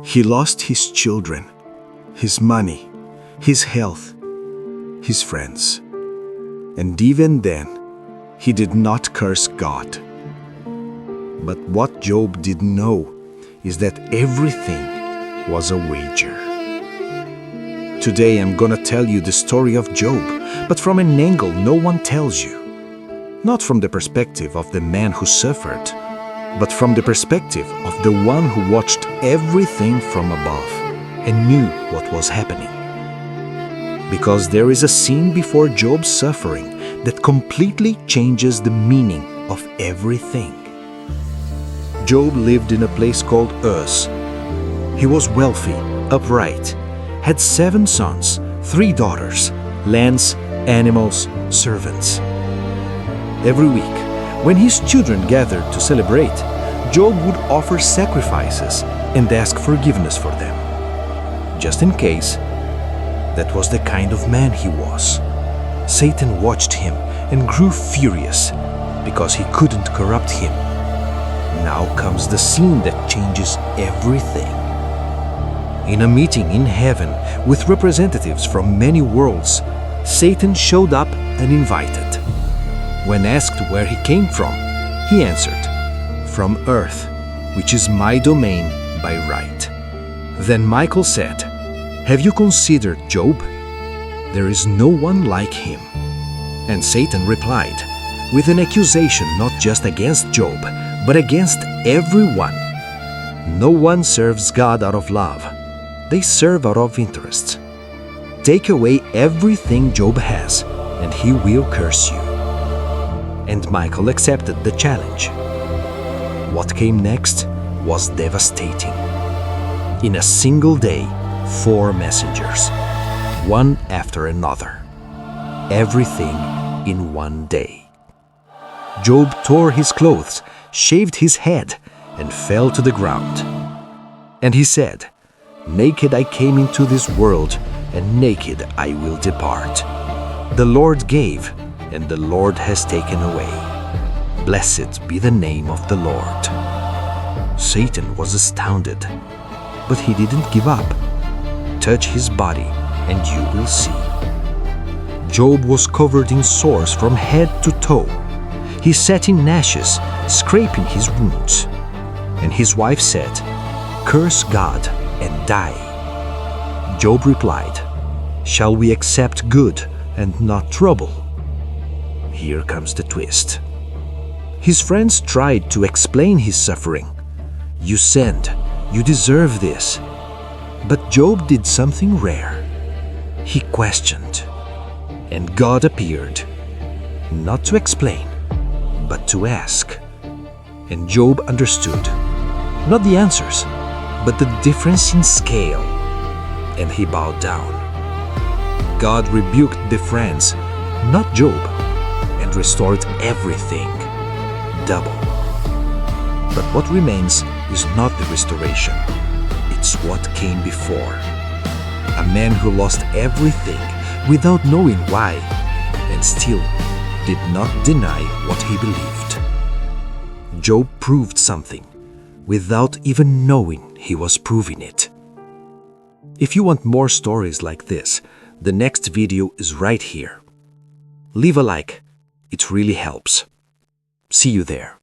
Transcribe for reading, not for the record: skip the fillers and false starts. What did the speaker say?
He lost his children, his money, his health, his friends. And even then, he did not curse God. But what Job didn't know is that everything was a wager. Today I'm gonna tell you the story of Job, but from an angle no one tells you. Not from the perspective of the man who suffered, but from the perspective of the one who watched everything from above and knew what was happening. Because there is a scene before Job's suffering that completely changes the meaning of everything. Job lived in a place called Uz. He was wealthy, upright, had 7 sons, 3 daughters, lands, animals, servants. Every week, when his children gathered to celebrate, Job would offer sacrifices and ask forgiveness for them. Just in case, that was the kind of man he was. Satan watched him and grew furious because he couldn't corrupt him. Now comes the scene that changes everything. In a meeting in heaven with representatives from many worlds, Satan showed up uninvited. When asked where he came from, he answered, "From earth, which is my domain by right." Then Michael said, "Have you considered Job? There is no one like him." And Satan replied, with an accusation not just against Job, but against everyone. No one serves God out of love. They serve out of interests. Take away everything Job has, and he will curse you. And Michael accepted the challenge. What came next was devastating. In a single day, 4 messengers, one after another. Everything in one day. Job tore his clothes, shaved his head, and fell to the ground. And he said, "Naked I came into this world, and naked I will depart. The Lord gave, and the Lord has taken away. Blessed be the name of the Lord." Satan was astounded, but he didn't give up. Touch his body, and you will see. Job was covered in sores from head to toe. He sat in ashes, scraping his wounds. And his wife said, "Curse God and die." Job replied, "Shall we accept good and not trouble?" Here comes the twist. His friends tried to explain his suffering. "You sinned. You deserve this." But Job did something rare. He questioned. And God appeared, not to explain, but to ask. And Job understood, not the answers, but the difference in scale. And he bowed down. God rebuked the friends, not Job, and restored everything, double. But what remains is not the restoration. It's what came before. A man who lost everything without knowing why, and still did not deny what he believed. Job proved something without even knowing he was proving it. If you want more stories like this, the next video is right here. Leave a like, it really helps. See you there.